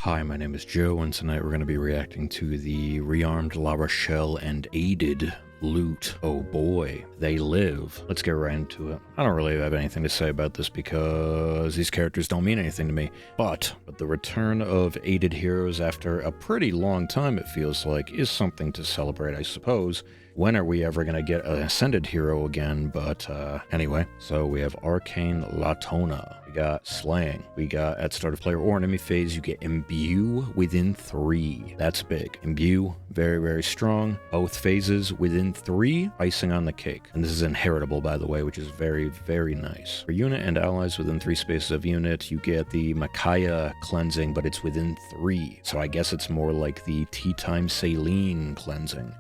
Hi, my name is Joe, and tonight we're going to be reacting to the Rearmed La Rochelle and aided Lute. Oh boy, they live. Let's get right into it. I don't really have anything to say about this because these characters don't mean anything to me, but the return of aided heroes after a pretty long time, it feels like, is something to celebrate, I suppose. When are we ever going to get an ascended hero again? But anyway, so we have Arcane Latona. We got Slaying. We got at start of player or enemy phase, you get Imbue within 3. That's big. Imbue, very, very strong. Both phases within 3, icing on the cake. And this is inheritable, by the way, which is very, very nice. For unit and allies within 3 spaces of unit, you get the Micaiah cleansing, but it's within 3. So I guess it's more like the Tea Time Saline cleansing.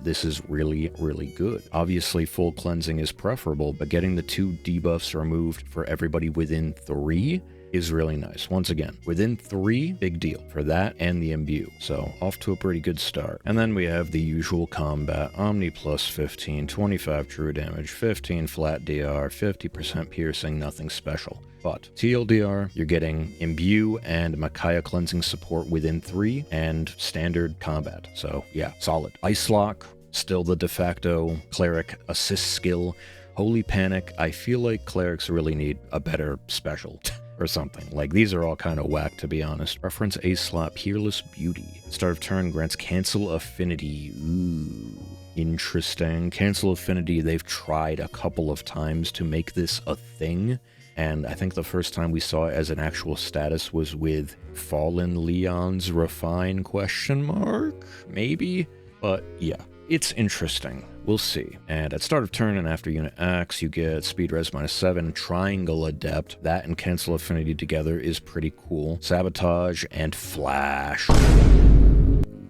This is really, really good. Obviously, full cleansing is preferable, but getting the 2 debuffs removed for everybody within 3 is really nice. Once again, within 3, big deal for that and the imbue. So off to a pretty good start. And then we have the usual combat: Omni plus 15, 25 true damage, 15 flat DR, 50% piercing, nothing special. But TLDR, you're getting Imbue and Micaiah cleansing support within 3 and standard combat. So yeah, solid. Ice Lock, still the de facto cleric assist skill. Holy Panic, I feel like clerics really need a better special or something. Like, these are all kind of whack, to be honest. Reference Ace Slot, Peerless Beauty. Start of turn grants Cancel Affinity. Ooh, interesting. Cancel Affinity, they've tried a couple of times to make this a thing. And I think the first time we saw it as an actual status was with Fallen Leon's Refine ? Maybe? But yeah, it's interesting. We'll see. And at start of turn and after unit acts, you get Speed Res -7, Triangle Adept. That and Cancel Affinity together is pretty cool. Sabotage and Flash.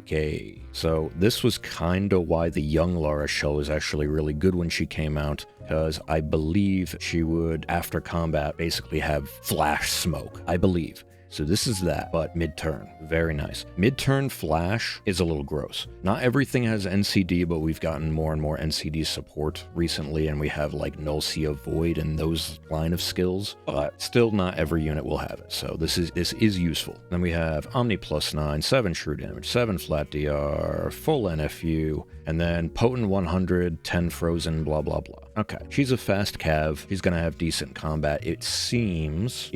Okay, so this was kinda why the young La Rochelle was actually really good when she came out, because I believe she would, after combat, basically have flash smoke. I believe. So this is that, but mid-turn. Very nice. Mid-turn flash is a little gross. Not everything has NCD, but we've gotten more and more NCD support recently, and we have like Null Sea Void and those line of skills, but still not every unit will have it, so this is useful. Then we have Omni plus 9, 7 true damage, 7 flat DR, full NFU, and then Potent 100, 10 frozen, blah blah blah. Okay, she's a fast cav. She's gonna have decent combat, it seems,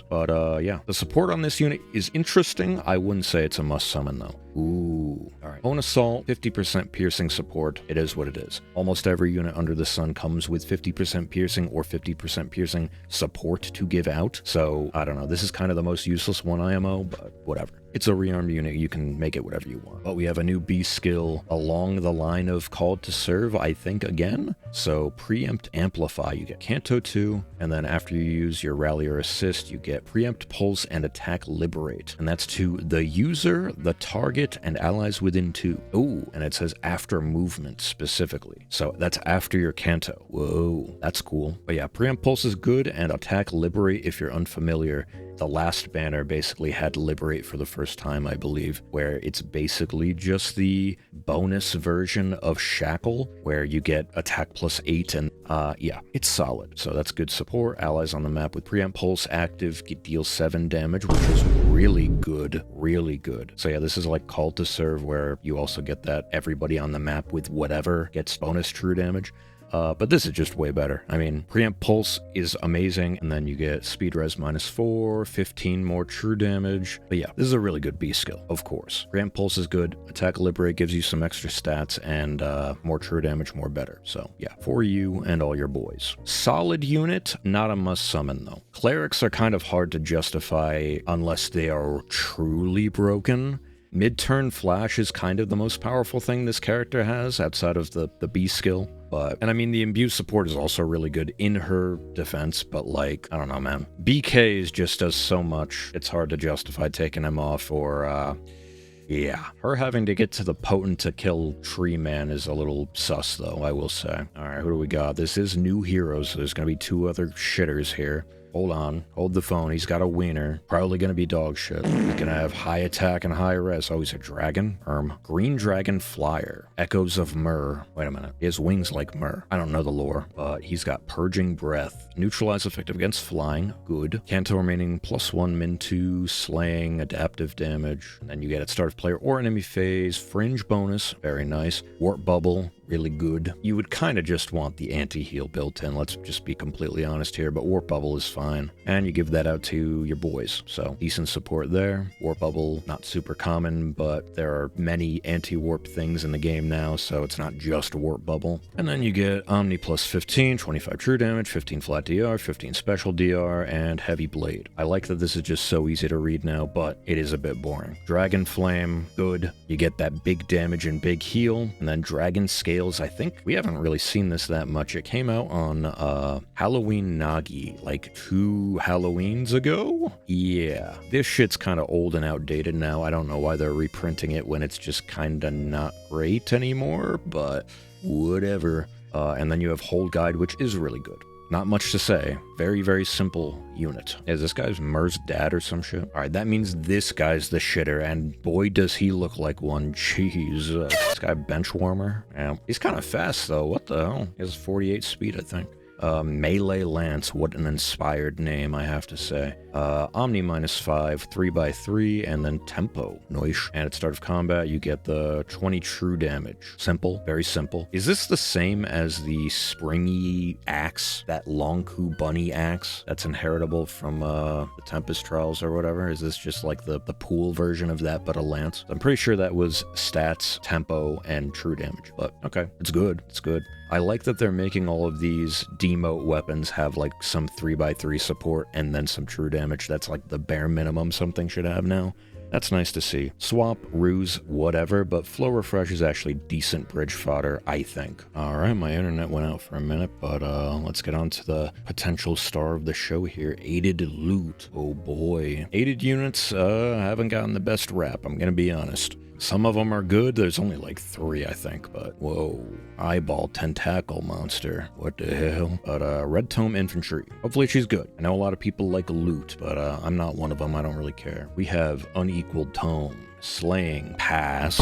but yeah. The support on this unit is interesting. I wouldn't say it's a must summon though. Ooh. Alright. Bone Assault, 50% piercing support. It is what it is. Almost every unit under the sun comes with 50% piercing or 50% piercing support to give out. So, I don't know. This is kind of the most useless one IMO, but whatever. It's a rearmed unit. You can make it whatever you want. But we have a new B skill along the line of Called to Serve, I think, again. So, Preempt Amplify. You get Canto 2, and then after you use your Rally or Assist, you get Preempt Pulse and Attack Liberate. And that's to the user, the target, and allies within 2. Ooh, and it says after movement specifically. So that's after your Canto. Whoa, that's cool. But yeah, Preempt Pulse is good, and Attack Liberate, if you're unfamiliar, the last banner basically had Liberate for the first time, I believe, where it's basically just the bonus version of Shackle, where you get attack plus 8, and yeah, it's solid. So that's good support. Allies on the map with Preempt Pulse active deal 7 damage, which is really good, really good. So yeah, this is like Called to Serve, where you also get that everybody on the map with whatever gets bonus true damage. But this is just way better. I mean, Preempt Pulse is amazing, and then you get Speed Res -4, 15 more true damage. But yeah, this is a really good B skill, of course. Preempt Pulse is good. Attack Liberate gives you some extra stats, and more true damage, more better. So yeah, for you and all your boys. Solid unit, not a must summon though. Clerics are kind of hard to justify unless they are truly broken. Mid-turn flash is kind of the most powerful thing this character has outside of the B skill. And I mean, the imbue support is also really good in her defense, but like, I don't know, man. BKs just does so much. It's hard to justify taking him off, or yeah. Her having to get to the potent to kill Tree Man is a little sus though, I will say. Alright, who do we got? This is new heroes, so there's gonna be 2 other shitters here. Hold on. Hold the phone. He's got a wiener. Probably gonna be dog shit. He's gonna have high attack and high res. Oh, he's a dragon? Green dragon flyer. Echoes of myrrh. Wait a minute. He has wings like myrrh. I don't know the lore, but he's got purging breath. Neutralize effective against flying. Good. Canto remaining +1 min 2 slaying adaptive damage. And then you get at start of player or enemy phase. Fringe bonus. Very nice. Warp bubble. Really good. You would kind of just want the anti-heal built in, let's just be completely honest here, but Warp Bubble is fine. And you give that out to your boys, so decent support there. Warp Bubble, not super common, but there are many anti-warp things in the game now, so it's not just Warp Bubble. And then you get Omni plus 15, 25 true damage, 15 flat DR, 15 special DR, and Heavy Blade. I like that this is just so easy to read now, but it is a bit boring. Dragon Flame, good. You get that big damage and big heal, and then Dragon Scale. I think we haven't really seen this that much. It came out on Halloween Nagi like 2 Halloweens ago. Yeah, this shit's kind of old and outdated now. I don't know why they're reprinting it when it's just kind of not great anymore, but whatever. And then you have Hold Guide, which is really good. Not much to say. Very, very simple unit. Is this guy's Mer's dad or some shit? Alright, that means this guy's the shitter, and boy does he look like one. Jeez. This guy bench warmer. Yeah. He's kind of fast though. What the hell? He has 48 speed, I think. Melee Lance, what an inspired name, I have to say. Omni -5, 3x3, and then Tempo. Noish. And at start of combat, you get the 20 true damage. Simple, very simple. Is this the same as the springy axe, that Longku bunny axe that's inheritable from the Tempest Trials or whatever? Is this just like the pool version of that, but a lance? I'm pretty sure that was stats, tempo, and true damage, but okay, it's good, it's good. I like that they're making all of these demote weapons have like some 3x3 support and then some true damage. That's like the bare minimum something should have now. That's nice to see. Swap, ruse, whatever, but Flow Refresh is actually decent bridge fodder, I think. Alright, my internet went out for a minute, but let's get on to the potential star of the show here. Aided Lute. Oh boy. Aided units haven't gotten the best rap, I'm gonna be honest. Some of them are good, there's only like 3 I think, but whoa. Eyeball Tentacle Monster, what the hell? But Red Tome Infantry, hopefully she's good. I know a lot of people like Lute, but I'm not one of them, I don't really care. We have Unequaled Tome, Slaying, Pass,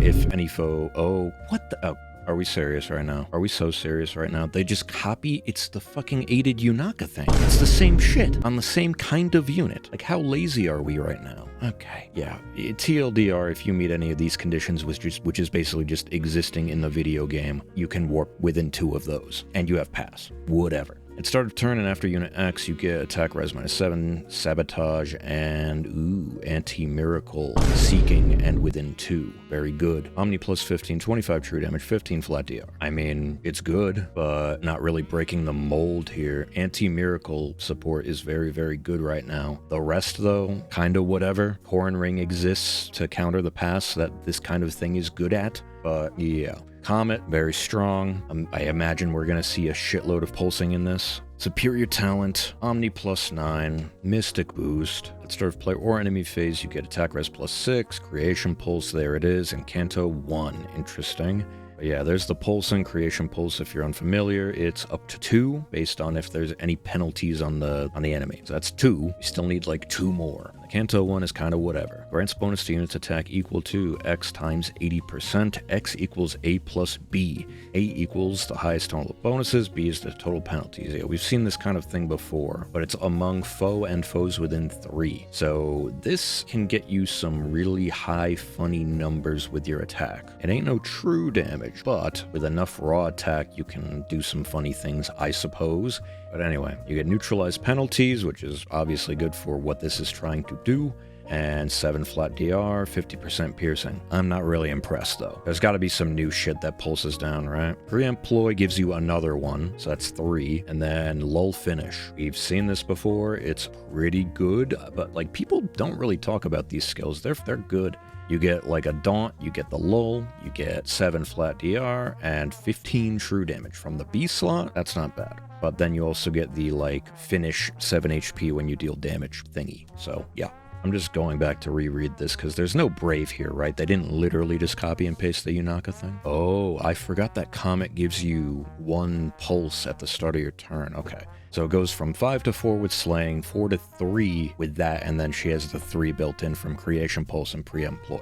if any foe, oh, what the, oh. Are we serious right now? Are we so serious right now? They just copy, it's the fucking aided Yunaka thing. It's the same shit on the same kind of unit. Like, how lazy are we right now? Okay, yeah. TLDR, if you meet any of these conditions, which is basically just existing in the video game, you can warp within 2 of those. And you have pass. Whatever. At start of turn and after Unit X, you get attack res -7, sabotage, and anti-miracle, seeking, and within 2. Very good. Omni plus 15, 25 true damage, 15 flat DR. I mean, it's good, but not really breaking the mold here. Anti-miracle support is very, very good right now. The rest, though, kinda whatever. Horn Ring exists to counter the pass that this kind of thing is good at, but yeah. Comet, very strong. I imagine we're going to see a shitload of pulsing in this. Superior Talent, Omni plus 9, Mystic Boost. At start of play or enemy phase, you get attack res plus 6, Creation Pulse, there it is, and Canto 1. Interesting. But yeah, there's the Pulse and Creation Pulse. If you're unfamiliar, it's up to 2 based on if there's any penalties on the enemy. So that's 2. You still need like 2 more. The Canto 1 is kind of whatever. Grants bonus to units attack equal to X times 80%. X equals A plus B. A equals the highest total bonuses. B is the total penalties. Yeah, we've seen this kind of thing before, but it's among foe and foes within 3. So this can get you some really high, funny numbers with your attack. It ain't no true damage, but with enough raw attack, you can do some funny things, I suppose. But anyway, you get neutralized penalties, which is obviously good for what this is trying to do, and 7 flat DR, 50% piercing. I'm not really impressed though. There's got to be some new shit that pulses down, right? Pre-employ gives you another one, so that's 3, and then lull finish. We've seen this before, it's pretty good, but like people don't really talk about these skills. They're good. You get like a Daunt, you get the lull, you get 7 flat DR, and 15 true damage from the B slot. That's not bad. But then you also get the like finish 7 HP when you deal damage thingy. So yeah. I'm just going back to reread this because there's no Brave here, right? They didn't literally just copy and paste the Yunaka thing. Oh, I forgot that Comet gives you 1 pulse at the start of your turn. Okay. So it goes from 5 to 4 with Slaying, 4 to 3 with that, and then she has the 3 built in from Creation Pulse and Pre-Employ.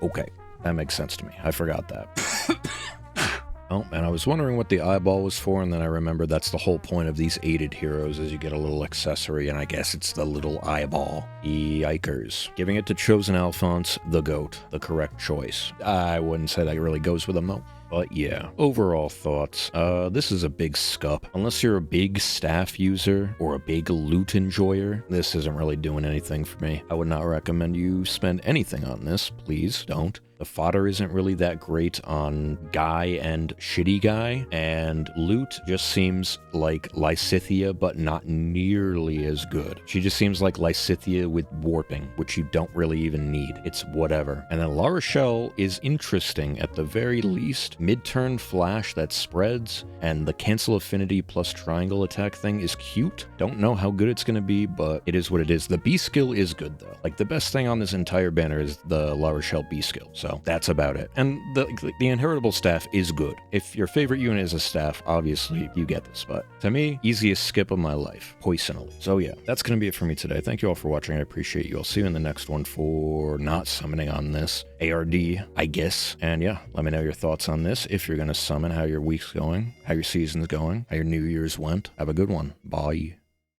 Okay, that makes sense to me. I forgot that. Oh, and I was wondering what the eyeball was for, and then I remembered that's the whole point of these aided heroes, is you get a little accessory, and I guess it's the little eyeball. Yikers. Giving it to Chosen Alphonse, the GOAT, the correct choice. I wouldn't say that really goes with him, though. But yeah, overall thoughts. This is a big scup. Unless you're a big staff user or a big loot enjoyer, this isn't really doing anything for me. I would not recommend you spend anything on this. Please don't. The fodder isn't really that great on Guy and Shitty Guy, and Lute just seems like Lysithea, but not nearly as good. She just seems like Lysithea with warping, which you don't really even need. It's whatever. And then La Rochelle is interesting at the very least. Mid-turn flash that spreads, and the cancel affinity plus triangle attack thing is cute. Don't know how good it's gonna be, but it is what it is. The B skill is good though. Like, the best thing on this entire banner is the La Rochelle B skill, so that's about it. And the inheritable staff is good. If your favorite unit is a staff, obviously you get this, but to me, easiest skip of my life, poisonally. So yeah, that's gonna be it for me today. Thank you all for watching. I appreciate you. I'll see you in the next one for not summoning on this. ARD, I guess. And yeah, let me know your thoughts on this. If you're gonna summon, how your week's going, how your season's going, how your New Year's went. Have a good one. Bye.